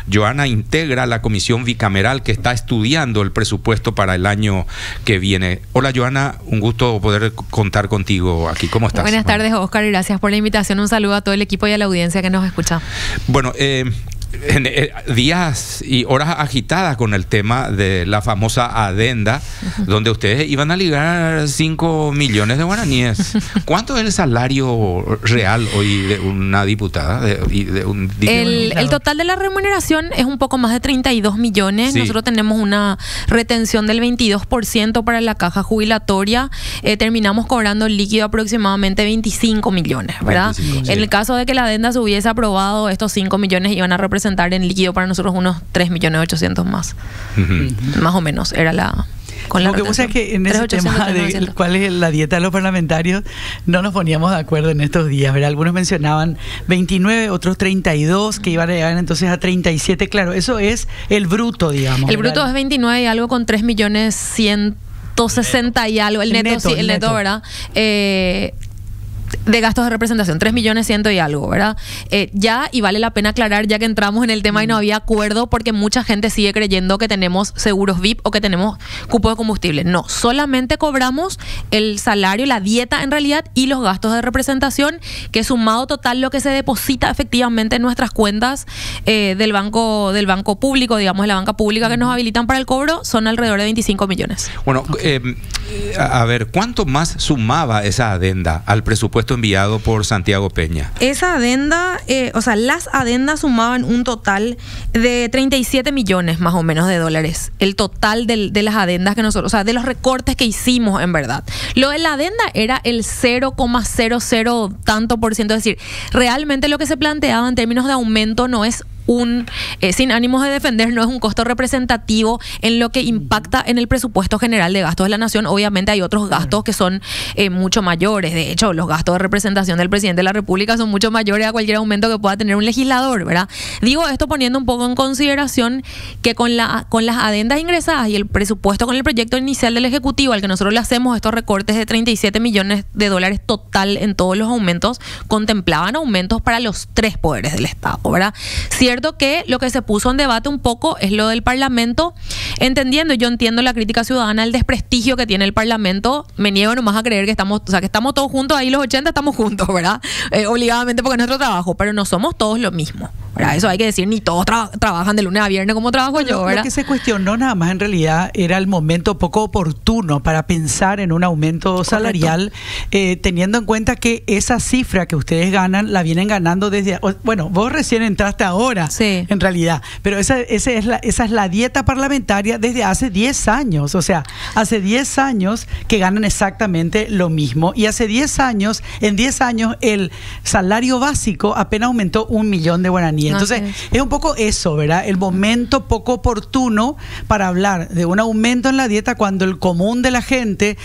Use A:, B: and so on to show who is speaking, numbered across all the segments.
A: Joana integra la comisión bicameral que está estudiando el presupuesto para el año que viene. Hola Joana, un gusto poder contar contigo aquí. ¿Cómo estás?
B: Buenas tardes, Oscar, y gracias por la invitación. Un saludo a todo el equipo y a la audiencia que nos escucha.
A: Bueno, en días y horas agitadas con el tema de la famosa adenda, donde ustedes iban a ligar 5 millones de guaraníes. ¿Cuánto es el salario real hoy de una diputada?
B: El total de la remuneración es un poco más de 32 millones. Sí. Nosotros tenemos una retención del 22% para la caja jubilatoria. Terminamos cobrando líquido aproximadamente 25 millones, ¿verdad? 25, sí. En el caso de que la adenda se hubiese aprobado, estos 5 millones iban a representar en líquido para nosotros unos 3.800.000 más. Más o menos era la... Con
C: Lo que pasa es que en ese tema de cuál es la dieta de los parlamentarios no nos poníamos de acuerdo en estos días, ¿verdad? Algunos mencionaban 29, otros 32, que iban a llegar entonces a 37. Claro, eso es el bruto, digamos.
B: El bruto es 29 y algo con 3.160.000 y algo. El neto, sí, el neto, ¿verdad? De gastos de representación, 3.100.000 y algo, ¿verdad? Ya, y vale la pena aclarar, ya que entramos en el tema y no había acuerdo, porque mucha gente sigue creyendo que tenemos seguros VIP o que tenemos cupos de combustible. No, solamente cobramos el salario, la dieta en realidad, y los gastos de representación, que sumado total lo que se deposita efectivamente en nuestras cuentas del banco público, digamos, de la banca pública que nos habilitan para el cobro, son alrededor de 25 millones.
A: Bueno, a ver, ¿cuánto más sumaba esa adenda al presupuesto enviado por Santiago Peña?
B: Esa adenda, las adendas sumaban un total de 37 millones más o menos de dólares. El total de las adendas que nosotros, de los recortes que hicimos en verdad. Lo de la adenda era el 0,00 tanto por ciento. Es decir, realmente lo que se planteaba en términos de aumento no es sin ánimos de defender, no es un costo representativo en lo que impacta en el presupuesto general de gastos de la nación. Obviamente hay otros gastos que son mucho mayores. De hecho, los gastos de representación del presidente de la República son mucho mayores a cualquier aumento que pueda tener un legislador, ¿verdad? Digo esto poniendo un poco en consideración que con las adendas ingresadas y el presupuesto, con el proyecto inicial del Ejecutivo, al que nosotros le hacemos estos recortes de 37 millones de dólares total en todos los aumentos, contemplaban aumentos para los 3 poderes del Estado, ¿verdad? Cierto que lo que se puso en debate un poco es lo del Parlamento, yo entiendo la crítica ciudadana, el desprestigio que tiene el Parlamento. Me niego nomás a creer que estamos todos juntos, ahí los 80 estamos juntos, ¿verdad? Obligadamente porque es nuestro trabajo, pero no somos todos lo mismo, ¿verdad? Eso hay que decir, ni todos trabajan de lunes a viernes como trabajo yo, ¿verdad?
C: Lo que se cuestionó nada más en realidad era el momento poco oportuno para pensar en un aumento salarial, teniendo en cuenta que esa cifra que ustedes ganan la vienen ganando desde... Bueno, vos recién entraste ahora, sí, en realidad, pero esa es la dieta parlamentaria desde hace 10 años, o sea, hace 10 años que ganan exactamente lo mismo, y hace 10 años, en 10 años el salario básico apenas aumentó 1 millón de guaraníes. Entonces, es un poco eso, ¿verdad? El momento poco oportuno para hablar de un aumento en la dieta cuando el común de la gente,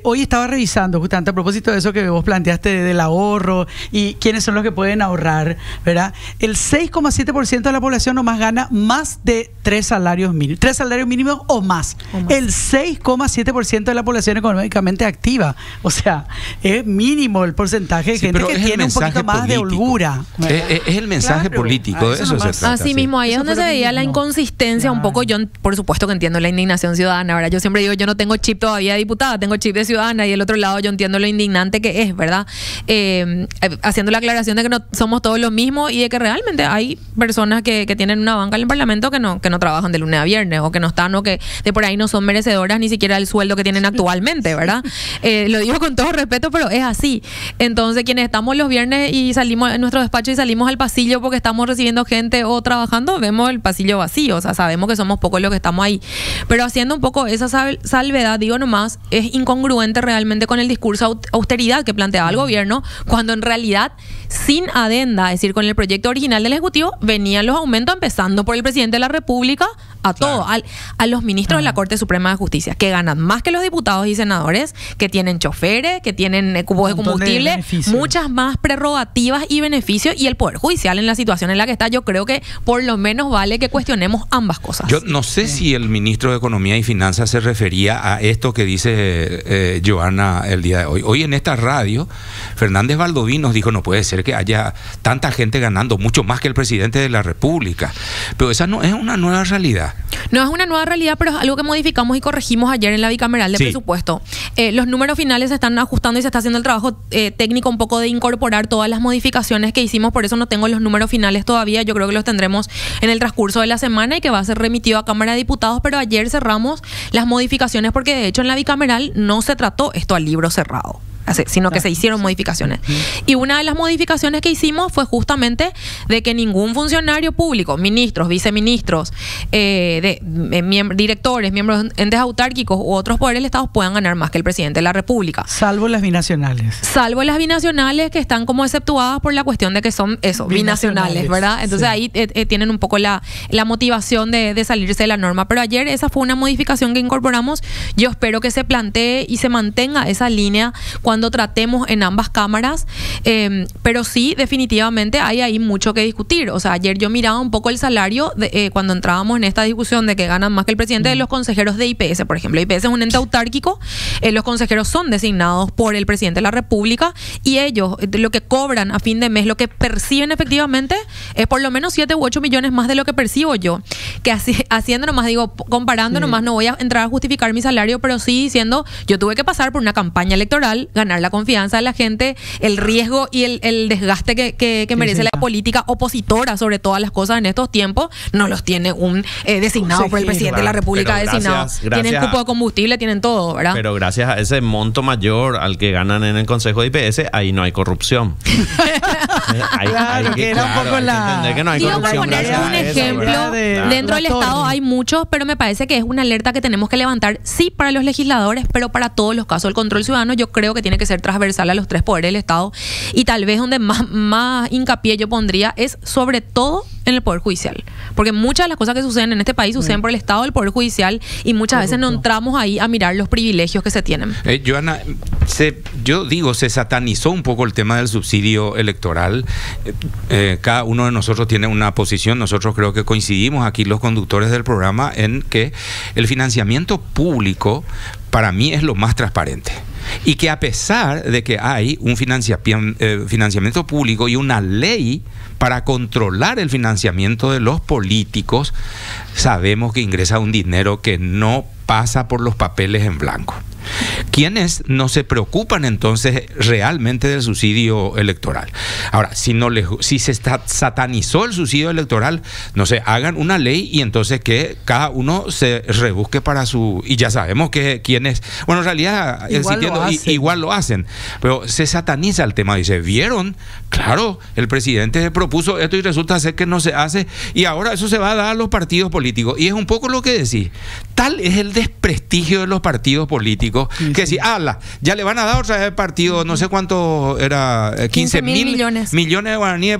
C: hoy estaba revisando justamente a propósito de eso que vos planteaste del ahorro y quiénes son los que pueden ahorrar, ¿verdad? El 6,7% de la población nomás gana más de 3 salarios mínimos o más. El 6,7% de la población económicamente activa. O sea, es mínimo el porcentaje de gente que tiene un poquito más de holgura.
A: Es el mensaje político, de eso se trata.
B: Así mismo, ahí es donde se veía la inconsistencia un poco. Yo, por supuesto que entiendo la indignación ciudadana, ¿verdad? Yo siempre digo, yo no tengo chip todavía de diputada, tengo chip de ciudadana, y del otro lado yo entiendo lo indignante que es, ¿verdad? Haciendo la aclaración de que no somos todos lo mismo y de que realmente hay personas que tienen una banca en el Parlamento que no trabajan de lunes a viernes, o que no están, o que de por ahí no son merecedoras ni siquiera el sueldo que tienen actualmente, ¿verdad? Lo digo con todo respeto, pero es así. Entonces, quienes estamos los viernes y salimos en nuestro despacho y salimos al pasillo porque estamos recibiendo gente o trabajando, vemos el pasillo vacío, o sea, sabemos que somos pocos los que estamos ahí. Pero haciendo un poco esa salvedad, digo nomás, es incongruente realmente con el discurso austeridad que planteaba el gobierno, cuando en realidad, sin adenda, es decir, con el proyecto original del Ejecutivo, venían los aumentos empezando por el presidente de la República a todo, a los ministros de la Corte Suprema de Justicia, que ganan más que los diputados y senadores, que tienen choferes, que tienen cupos de combustible, muchas más prerrogativas y beneficios, y el Poder Judicial en la situación en la que está, yo creo que por lo menos vale que cuestionemos ambas cosas.
A: Yo no sé si el ministro de Economía y Finanzas se refería a esto que dice Joana el día de hoy. Hoy en esta radio, Fernández Baldoví nos dijo, no puede ser que haya tanta gente ganando mucho más que el presidente de la República. Pero esa no es una nueva realidad.
B: No es una nueva realidad, pero es algo que modificamos y corregimos ayer en la bicameral de presupuesto. Los números finales se están ajustando y se está haciendo el trabajo técnico un poco de incorporar todas las modificaciones que hicimos, por eso no tengo los números finales todavía, yo creo que los tendremos en el transcurso de la semana y que va a ser remitido a Cámara de Diputados, pero ayer cerramos las modificaciones porque de hecho en la bicameral no se trató esto al libro cerrado, sino que se hicieron modificaciones. Y una de las modificaciones que hicimos fue justamente de que ningún funcionario público, ministros, viceministros, directores, miembros de entes autárquicos u otros poderes del Estado puedan ganar más que el presidente de la República.
C: Salvo las binacionales.
B: Salvo las binacionales que están como exceptuadas por la cuestión de que son binacionales, ¿verdad? Entonces ahí tienen un poco la motivación de salirse de la norma. Pero ayer esa fue una modificación que incorporamos. Yo espero que se plantee y se mantenga esa línea cuando tratemos en ambas cámaras, pero sí, definitivamente hay ahí mucho que discutir. O sea, ayer yo miraba un poco el salario cuando entrábamos en esta discusión de que ganan más que el presidente de los consejeros de IPS, por ejemplo. IPS es un ente autárquico, los consejeros son designados por el presidente de la República y ellos, lo que cobran a fin de mes, lo que perciben efectivamente es por lo menos 7 u 8 millones más de lo que percibo yo, que haciendo nomás, digo, comparando nomás, no voy a entrar a justificar mi salario, pero sí diciendo, yo tuve que pasar por una campaña electoral, ganar la confianza de la gente, el riesgo y el desgaste que merece la política opositora sobre todas las cosas en estos tiempos, no los tiene un designado por el presidente de la República, designado. Tienen cupo de combustible, tienen todo, ¿verdad?
D: Pero gracias a ese monto mayor al que ganan en el Consejo de IPS, ahí no hay corrupción.
C: Claro, que era un poco la...
D: que no hay
B: corrupción. Para poner un ejemplo, dentro del Estado hay muchos, pero me parece que es una alerta que tenemos que levantar, sí, para los legisladores, pero para todos los casos. El control ciudadano yo creo que tiene que ser transversal a los 3 poderes del Estado, y tal vez donde más hincapié yo pondría es sobre todo en el Poder Judicial, porque muchas de las cosas que suceden en este país suceden por el Estado del Poder Judicial y muchas veces no entramos ahí a mirar los privilegios que se tienen.
A: Joana, yo digo, se satanizó un poco el tema del subsidio electoral. Cada uno de nosotros tiene una posición. Nosotros creo que coincidimos aquí los conductores del programa en que el financiamiento público para mí es lo más transparente. Y que a pesar de que hay un financiamiento público y una ley para controlar el financiamiento de los políticos, sabemos que ingresa un dinero que no pasa por los papeles en blanco. ¿Quiénes no se preocupan entonces realmente del subsidio electoral? Ahora, si se satanizó el subsidio electoral, no sé, hagan una ley y entonces que cada uno se rebusque para su... Y ya sabemos que quienes... Bueno, en realidad igual lo hacen, pero se sataniza el tema. Dice, ¿vieron? Claro, el presidente propuso esto y resulta ser que no se hace y ahora eso se va a dar a los partidos políticos. Y es un poco lo que decís. Tal es el desprestigio de los partidos políticos que si, ya le van a dar otra vez partido, no sé cuánto era, 15 mil millones de guaraníes.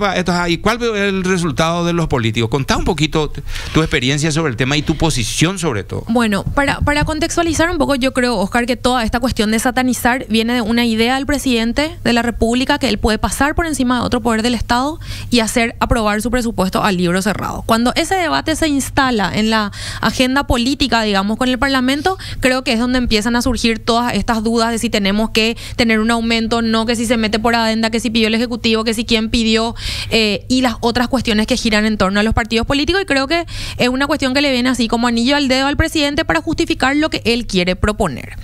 A: ¿Y cuál es el resultado de los políticos? Contá un poquito tu experiencia sobre el tema y tu posición sobre todo.
B: Bueno, para contextualizar un poco, yo creo, Oscar, que toda esta cuestión de satanizar viene de una idea del presidente de la República que él puede pasar por encima de otro poder del Estado y hacer aprobar su presupuesto al libro cerrado. Cuando ese debate se instala en la agenda política, digamos, con el Parlamento, creo que es donde empiezan a surgir todas estas dudas de si tenemos que tener un aumento, no, que si se mete por adenda, que si pidió el Ejecutivo, que si quién pidió, y las otras cuestiones que giran en torno a los partidos políticos, y creo que es una cuestión que le viene así como anillo al dedo al presidente para justificar lo que él quiere proponer.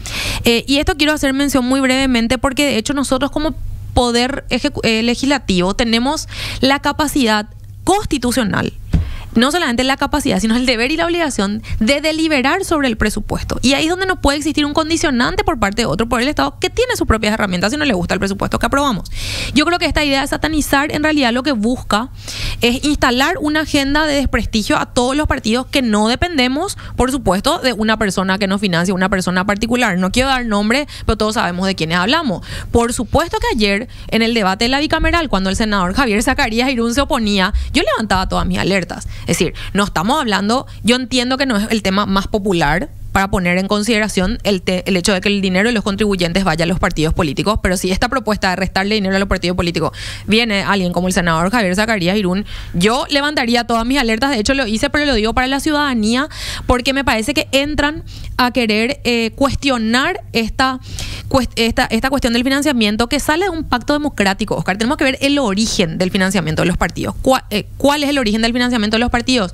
B: Y esto quiero hacer mención muy brevemente porque de hecho nosotros como poder legislativo tenemos la capacidad constitucional, no solamente la capacidad, sino el deber y la obligación de deliberar sobre el presupuesto. Y ahí es donde no puede existir un condicionante por parte de otro poder del Estado que tiene sus propias herramientas si no le gusta el presupuesto que aprobamos. Yo creo que esta idea de satanizar en realidad lo que busca es instalar una agenda de desprestigio a todos los partidos que no dependemos, por supuesto, de una persona que nos financia, una persona particular. No quiero dar nombre, pero todos sabemos de quiénes hablamos. Por supuesto que ayer, en el debate de la bicameral, cuando el senador Javier Zacarías Irún se oponía, yo levantaba todas mis alertas. Es decir, no estamos hablando, yo entiendo que no es el tema más popular para poner en consideración el hecho de que el dinero de los contribuyentes vaya a los partidos políticos, pero si esta propuesta de restarle dinero a los partidos políticos viene alguien como el senador Javier Zacarías Irún, yo levantaría todas mis alertas. De hecho lo hice, pero lo digo para la ciudadanía, porque me parece que entran a querer cuestionar esta cuestión del financiamiento que sale de un pacto democrático. Oscar, tenemos que ver el origen del financiamiento de los partidos. ¿Cuál es el origen del financiamiento de los partidos?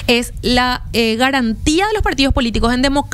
B: Es la garantía de los partidos políticos en democracia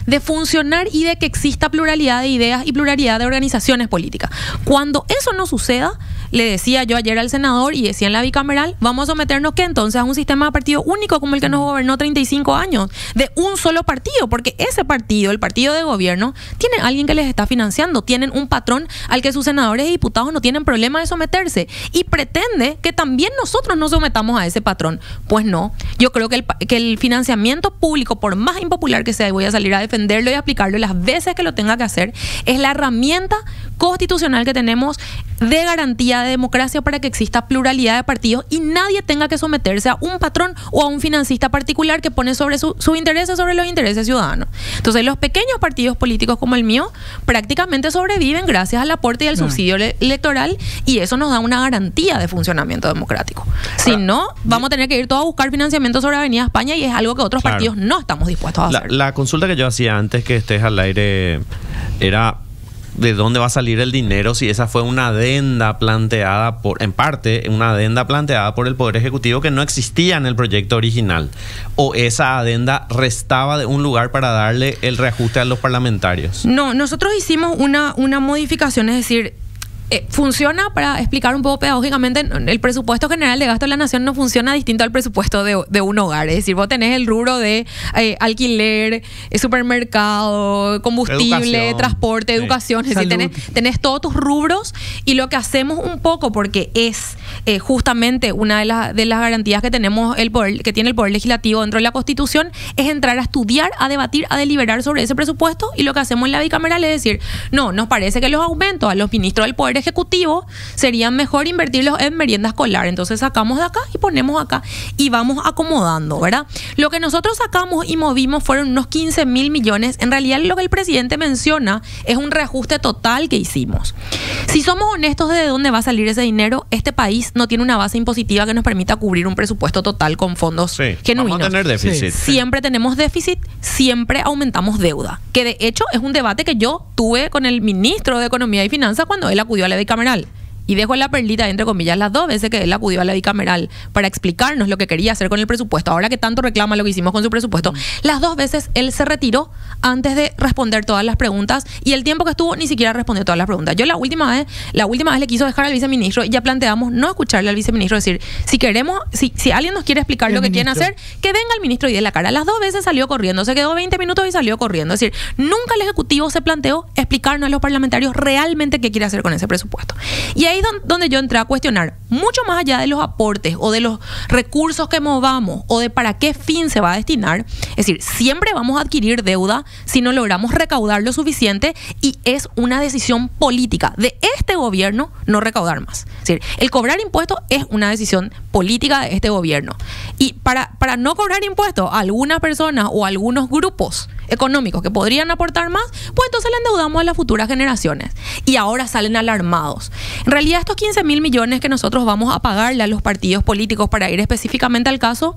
B: de funcionar y de que exista pluralidad de ideas y pluralidad de organizaciones políticas. Cuando eso no suceda, le decía yo ayer al senador y decía en la bicameral, vamos a someternos ¿qué entonces? A un sistema de partido único como el que nos gobernó 35 años, de un solo partido, porque ese partido, el partido de gobierno, tiene alguien que les está financiando, tienen un patrón al que sus senadores y diputados no tienen problema de someterse, y pretende que también nosotros nos sometamos a ese patrón. Pues no, yo creo que el financiamiento público, por más impopular que sea, y voy a salir a defenderlo y a explicarlo las veces que lo tenga que hacer, es la herramienta constitucional que tenemos de garantía de democracia para que exista pluralidad de partidos y nadie tenga que someterse a un patrón o a un financista particular que pone sobre sus intereses sobre los intereses ciudadanos. Entonces los pequeños partidos políticos como el mío prácticamente sobreviven gracias al aporte y al subsidio electoral, y eso nos da una garantía de funcionamiento democrático. Si no, vamos a tener que ir todos a buscar financiamiento sobre Avenida España, y es algo que otros partidos no estamos dispuestos a hacer.
D: La consulta que yo hacía antes que estés al aire era ¿de dónde va a salir el dinero? Si esa fue una adenda planteada en parte, una adenda planteada por el Poder Ejecutivo que no existía en el proyecto original, o esa adenda restaba de un lugar para darle el reajuste a los parlamentarios.
B: No, nosotros hicimos una modificación, es decir, funciona, para explicar un poco pedagógicamente, el presupuesto general de gasto de la nación no funciona distinto al presupuesto de un hogar. Es decir, vos tenés el rubro de alquiler, supermercado, combustible,
D: educación,
B: transporte, educación, es decir, tenés todos tus rubros, y lo que hacemos un poco, porque es justamente una de las garantías que tenemos que tiene el Poder Legislativo dentro de la Constitución, es entrar a estudiar, a debatir, a deliberar sobre ese presupuesto, y lo que hacemos en la bicameral es decir, no, nos parece que los aumentos a los ministros del Poder Ejecutivo serían mejor invertirlos en merienda escolar. Entonces sacamos de acá y ponemos acá y vamos acomodando, ¿verdad? Lo que nosotros sacamos y movimos fueron unos 15.000 millones. En realidad lo que el presidente menciona es un reajuste total que hicimos. Si somos honestos de dónde va a salir ese dinero, este país no tiene una base impositiva que nos permita cubrir un presupuesto total con fondos genuinos.
D: Vamos a tener déficit.
B: Siempre tenemos déficit, siempre aumentamos deuda, que de hecho es un debate que yo tuve con el ministro de Economía y Finanzas cuando él acudió a la bicameral. Y dejo la perlita, entre comillas, las 2 veces que él acudió a la bicameral para explicarnos lo que quería hacer con el presupuesto. Ahora que tanto reclama lo que hicimos con su presupuesto, las 2 veces él se retiró antes de responder todas las preguntas, y el tiempo que estuvo ni siquiera respondió todas las preguntas. Yo la última vez le quiso dejar al viceministro, y ya planteamos no escucharle al viceministro, decir, si alguien nos quiere explicar lo que quieren hacer, que venga el ministro y dé la cara. Las 2 veces salió corriendo, se quedó 20 minutos y salió corriendo. Es decir, nunca el Ejecutivo se planteó explicarnos a los parlamentarios realmente qué quiere hacer con ese presupuesto. Y ahí donde yo entré a cuestionar, mucho más allá de los aportes o de los recursos que movamos o de para qué fin se va a destinar. Es decir, siempre vamos a adquirir deuda si no logramos recaudar lo suficiente, y es una decisión política de este gobierno no recaudar más. Es decir, el cobrar impuestos es una decisión política de este gobierno, y para no cobrar impuestos a algunas personas o a algunos grupos económicos que podrían aportar más, pues entonces le endeudamos a las futuras generaciones, y ahora salen alarmados. En realidad estos 15.000 millones que nosotros vamos a pagarle a los partidos políticos, para ir específicamente al caso,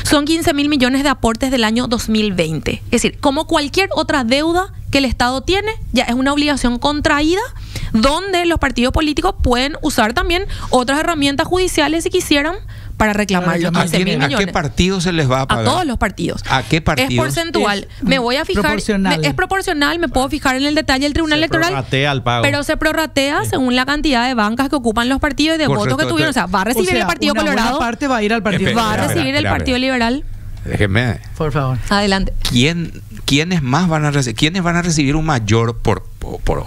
B: son 15.000 millones de aportes del año 2020. Es decir, como cualquier otra deuda que el Estado tiene, ya es una obligación contraída, donde los partidos políticos pueden usar también otras herramientas judiciales si quisieran para reclamar los 15.000 millones.
A: ¿A qué partido se les va a pagar?
B: A todos los partidos.
A: ¿A qué partidos?
B: Es porcentual. Me voy a fijar. Es proporcional, me puedo fijar en el detalle del Tribunal Electoral.
D: Prorratea el pago.
B: Pero se prorratea según la cantidad de bancas que ocupan los partidos y de votos que tuvieron. O sea, va a recibir el Partido Colorado.
C: Una parte va a ir al Partido
B: Va a recibir el Partido Liberal.
A: Déjenme.
C: Por favor.
B: Adelante.
A: ¿Quiénes más van a recibir? ¿Quiénes van a recibir un mayor por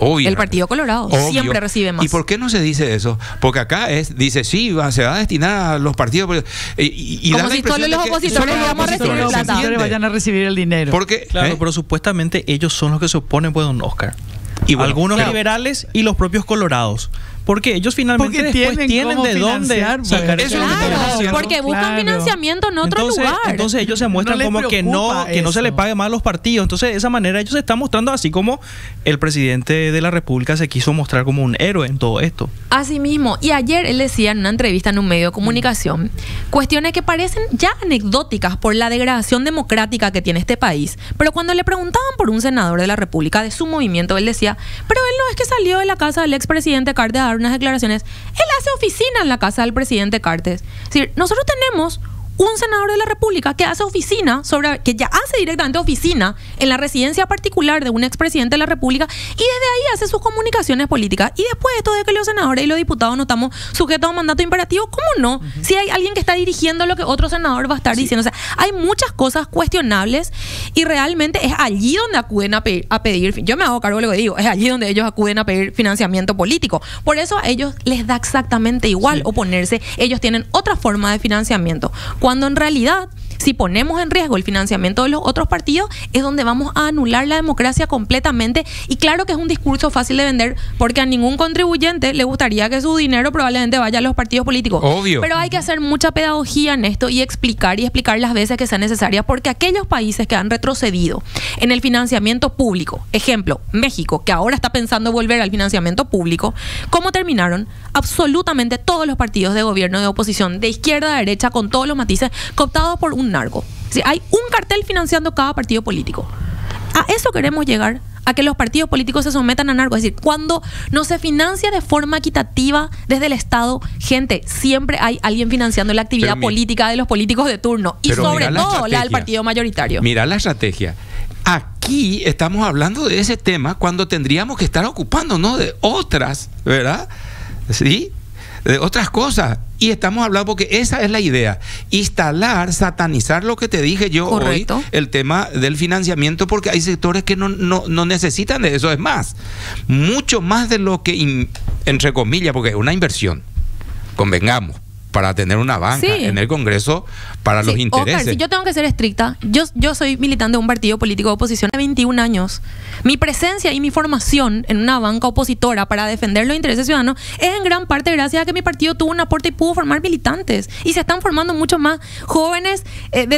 A: obvio?
B: El Partido Colorado.
A: Obvio.
B: Siempre recibe más.
A: ¿Y por qué no se dice eso? Porque acá dice, sí, se va a destinar a los partidos. Y
B: como si solo los opositores íbamos a recibir plata.
C: Vayan a recibir el dinero.
E: Porque, claro, pero supuestamente ellos son los que se oponen, pues, don Oscar. Y bueno, algunos liberales y los propios colorados. porque ellos finalmente
C: Porque
E: después tienen
C: cómo
E: de dónde
C: financiar,
E: sacar
C: pues.
E: ese dinero.
B: Claro, porque buscan
C: Claro.
B: financiamiento en otro lugar.
E: Entonces ellos se muestran
C: No les
E: como que
C: preocupa
E: no se
C: eso.
E: le pague más a los partidos. Entonces de esa manera ellos se están mostrando así como el presidente de la República se quiso mostrar como un héroe en todo esto.
B: Asimismo, y ayer él decía en una entrevista en un medio de comunicación cuestiones que parecen ya anecdóticas por la degradación democrática que tiene este país, pero cuando le preguntaban por un senador de la República de su movimiento, él decía, pero él no es que salió de la casa del expresidente Cartes a dar unas declaraciones, él hace oficina en la casa del presidente Cartes. Es decir, nosotros tenemos un senador de la República que hace oficina que ya hace directamente oficina en la residencia particular de un expresidente de la República y desde ahí hace sus comunicaciones políticas. Y después de esto de que los senadores y los diputados no estamos sujetos a un mandato imperativo, ¿cómo no? Si hay alguien que está dirigiendo lo que otro senador va a estar diciendo. O sea, hay muchas cosas cuestionables y realmente es allí donde acuden a pedir, yo me hago cargo de lo que digo, es allí donde ellos acuden a pedir financiamiento político. Por eso a ellos les da exactamente igual oponerse. Ellos tienen otra forma de financiamiento. Cuando en realidad, si ponemos en riesgo el financiamiento de los otros partidos, es donde vamos a anular la democracia completamente. Y claro que es un discurso fácil de vender, porque a ningún contribuyente le gustaría que su dinero probablemente vaya a los partidos políticos.
A: Obvio.
B: Pero hay que hacer mucha pedagogía en esto y explicar las veces que sean necesarias, porque aquellos países que han retrocedido en el financiamiento público, ejemplo, México, que ahora está pensando volver al financiamiento público, ¿cómo terminaron? Absolutamente todos los partidos de gobierno de oposición, de izquierda a derecha, con todos los matices, cooptados por un narco. Sí, hay un cartel financiando cada partido político. A eso queremos llegar, a que los partidos políticos se sometan a narco. Es decir, cuando no se financia de forma equitativa desde el Estado, gente, siempre hay alguien financiando la actividad política de los políticos de turno. Y
A: Pero
B: sobre
A: mira la
B: todo la del
A: estrategia.
B: partido mayoritario.
A: Mira la estrategia. Aquí estamos hablando de ese tema cuando tendríamos que estar ocupándonos de otras, ¿verdad? ¿Sí? De otras cosas. Y estamos hablando porque esa es la idea. Instalar, satanizar lo que te dije yo
B: Correcto.
A: hoy, el tema del financiamiento, porque hay sectores que no necesitan de eso. Es más, mucho más de lo que, entre comillas, porque es una inversión, convengamos, para tener una banca
B: Sí.
A: en el Congreso para los intereses.
B: Oscar, si yo tengo que ser estricta, yo soy militante de un partido político de oposición de 21 años. Mi presencia y mi formación en una banca opositora para defender los intereses ciudadanos es en gran parte gracias a que mi partido tuvo un aporte y pudo formar militantes. Y se están formando muchos más jóvenes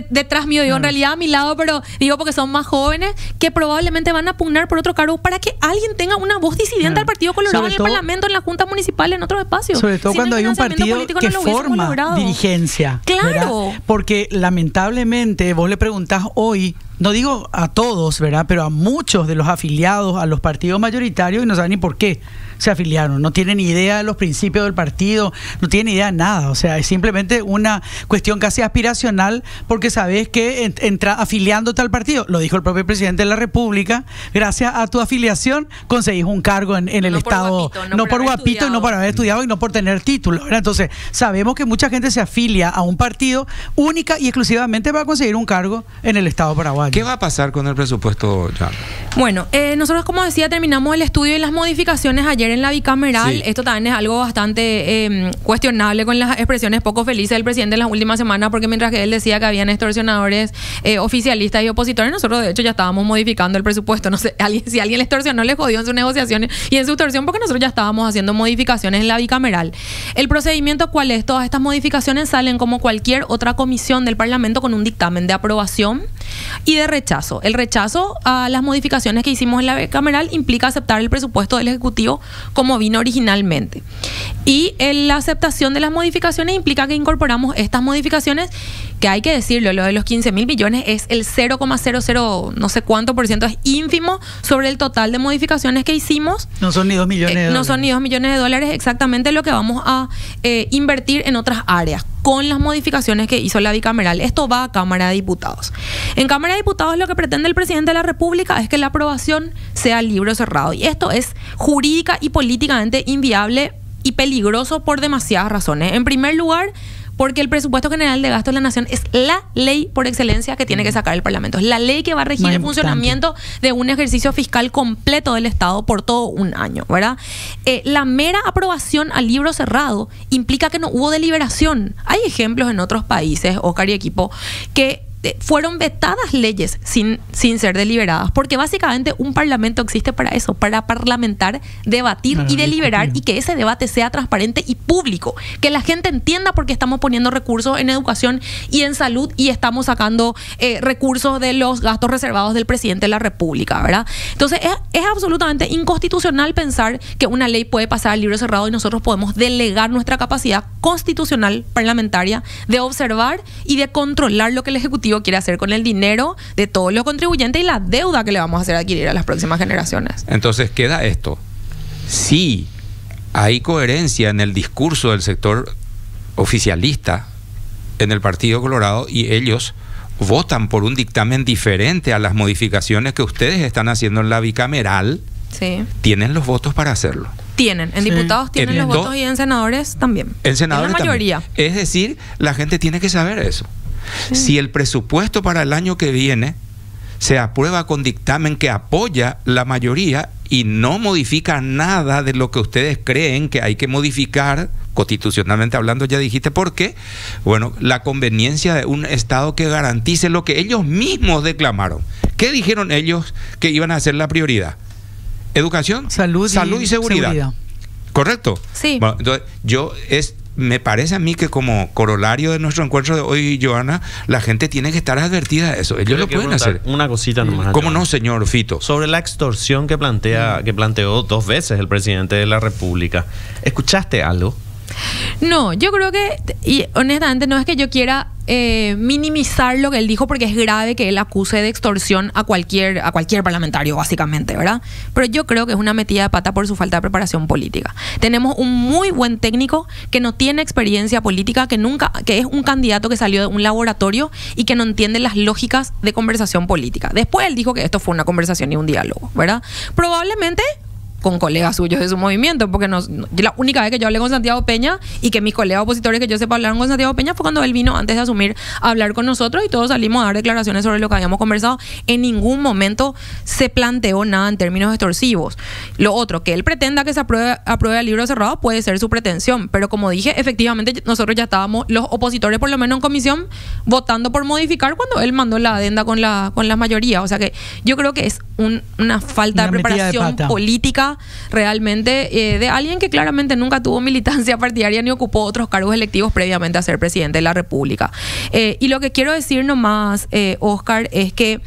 B: detrás mío, digo en realidad a mi lado, pero digo porque son más jóvenes que probablemente van a pugnar por otro cargo para que alguien tenga una voz disidente al Partido Colorado
C: Sobre
B: en el
C: todo-
B: Parlamento, en la Junta Municipal, en otros espacios.
C: Sobre todo
B: Si no
C: cuando hay un
B: financiamiento
C: partido
B: político,
C: que
B: no lo hubiésemos
C: forma
B: logrado.
C: dirigencia.
B: Claro.
C: ¿verdad? Porque lamentablemente vos le preguntás hoy, no digo a todos, ¿verdad? Pero a muchos de los afiliados a los partidos mayoritarios y no saben ni por qué se afiliaron. No tienen idea de los principios del partido, no tienen idea de nada. O sea, es simplemente una cuestión casi aspiracional porque sabés que afiliándote al partido, lo dijo el propio presidente de la República, gracias a tu afiliación conseguís un cargo en el
B: No por
C: Estado.
B: guapito, no
C: No
B: por
C: por
B: haber
C: guapito y no
B: estudiado.
C: por haber estudiado y no por tener título, ¿verdad? Entonces, sabemos que mucha gente se afilia a un partido única y exclusivamente para conseguir un cargo en el Estado paraguayo.
A: ¿Qué va a pasar con el presupuesto, Jan?
B: Bueno, nosotros, como decía, terminamos el estudio y las modificaciones ayer en la bicameral.
A: Sí.
B: Esto también es algo bastante cuestionable con las expresiones poco felices del presidente en las últimas semanas, porque mientras que él decía que habían extorsionadores oficialistas y opositores, nosotros de hecho ya estábamos modificando el presupuesto. No sé, si alguien le extorsionó, le jodió en sus negociaciones y en su extorsión, porque nosotros ya estábamos haciendo modificaciones en la bicameral. ¿El procedimiento cuál es? Todas estas modificaciones salen como cualquier otra comisión del Parlamento con un dictamen de aprobación y de rechazo. El rechazo a las modificaciones que hicimos en la bicameral implica aceptar el presupuesto del Ejecutivo como vino originalmente. Y la aceptación de las modificaciones implica que incorporamos estas modificaciones, que hay que decirlo, lo de los 15.000 millones es el 0,00 no sé cuánto por ciento, es ínfimo sobre el total de modificaciones que hicimos.
C: No son ni 2 millones de dólares.
B: No son ni 2 millones de dólares, exactamente lo que vamos a invertir en otras áreas con las modificaciones que hizo la bicameral. Esto va a Cámara de Diputados. En Cámara de Diputados lo que pretende el presidente de la República es que la aprobación sea libro cerrado. Y esto es jurídica y políticamente inviable y peligroso por demasiadas razones. En primer lugar, porque el presupuesto general de gasto de la nación es la ley por excelencia que tiene que sacar el Parlamento. Es la ley que va a regir
C: Más
B: el
C: importante.
B: funcionamiento de un ejercicio fiscal completo del Estado por todo un año, ¿verdad? La mera aprobación al libro cerrado implica que no hubo deliberación. Hay ejemplos en otros países, Oscar y equipo, que fueron vetadas leyes sin ser deliberadas, porque básicamente un parlamento existe para eso, para parlamentar, debatir y deliberar, y que ese debate sea transparente y público, que la gente entienda por qué estamos poniendo recursos en educación y en salud y estamos sacando recursos de los gastos reservados del presidente de la República, ¿verdad? Entonces es absolutamente inconstitucional pensar que una ley puede pasar al libro cerrado y nosotros podemos delegar nuestra capacidad constitucional parlamentaria de observar y de controlar lo que el Ejecutivo quiere hacer con el dinero de todos los contribuyentes y la deuda que le vamos a hacer adquirir a las próximas generaciones.
A: Entonces queda esto. Si hay coherencia en el discurso del sector oficialista en el Partido Colorado y ellos votan por un dictamen diferente a las modificaciones que ustedes están haciendo en la bicameral,
B: sí,
A: tienen los votos para hacerlo.
B: Tienen, en diputados tienen los votos y en senadores también.
A: En senadores
B: la mayoría.
A: También. Es decir, la gente tiene que saber eso. Sí. Si el presupuesto para el año que viene se aprueba con dictamen que apoya la mayoría y no modifica nada de lo que ustedes creen que hay que modificar, constitucionalmente hablando, ya dijiste por qué, bueno, la conveniencia de un Estado que garantice lo que ellos mismos declamaron. ¿Qué dijeron ellos que iban a ser la prioridad? Educación, salud y seguridad. ¿Correcto?
B: Sí.
A: Bueno, entonces, me parece a mí que como corolario de nuestro encuentro de hoy, Johanna, la gente tiene que estar advertida de eso. Ellos lo pueden hacer.
D: Una cosita nomás.
A: ¿Cómo no, señor Fito?
D: Sobre la extorsión que planteó 2 veces el presidente de la República. ¿Escuchaste algo?
B: No, yo creo que, y honestamente no es que yo quiera minimizar lo que él dijo, porque es grave que él acuse de extorsión a cualquier parlamentario, básicamente, ¿verdad? Pero yo creo que es una metida de pata por su falta de preparación política. Tenemos un muy buen técnico que no tiene experiencia política, que es un candidato que salió de un laboratorio y que no entiende las lógicas de conversación política. Después él dijo que esto fue una conversación y un diálogo, ¿verdad? Probablemente con colegas suyos de su movimiento, porque la única vez que yo hablé con Santiago Peña y que mis colegas opositores que yo sepa hablaron con Santiago Peña fue cuando él vino antes de asumir a hablar con nosotros y todos salimos a dar declaraciones sobre lo que habíamos conversado. En ningún momento se planteó nada en términos extorsivos. Lo otro, que él pretenda que se apruebe el libro cerrado puede ser su pretensión, pero como dije, efectivamente nosotros ya estábamos, los opositores por lo menos en comisión, votando por modificar cuando él mandó la adenda con la mayoría. O sea que yo creo que es una falta de preparación política realmente de alguien que claramente nunca tuvo militancia partidaria ni ocupó otros cargos electivos previamente a ser presidente de la República. Y lo que quiero decir nomás, Oscar, es que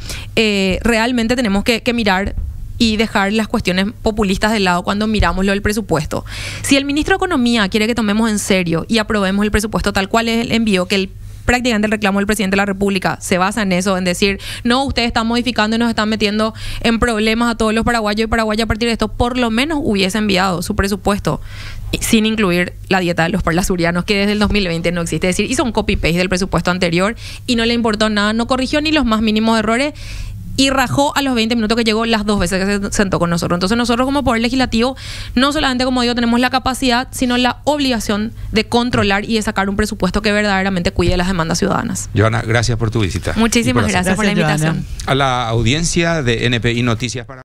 B: realmente tenemos que mirar y dejar las cuestiones populistas de lado cuando miramos lo del presupuesto. Si el ministro de Economía quiere que tomemos en serio y aprobemos el presupuesto tal cual es el envío, que prácticamente el reclamo del presidente de la República se basa en eso, en decir, no, ustedes están modificando y nos están metiendo en problemas a todos los paraguayos y paraguayas a partir de esto, por lo menos hubiese enviado su presupuesto sin incluir la dieta de los parlasurianos, que desde el 2020 no existe. Es decir, hizo un copy-paste del presupuesto anterior y no le importó nada, no corrigió ni los más mínimos errores y rajó a los 20 minutos que llegó las 2 veces que se sentó con nosotros. Entonces nosotros como Poder Legislativo, no solamente, como digo, tenemos la capacidad, sino la obligación de controlar y de sacar un presupuesto que verdaderamente cuide las demandas ciudadanas.
A: Johanna, gracias por tu visita.
B: Muchísimas gracias por la invitación.
A: A la audiencia de NPI Noticias para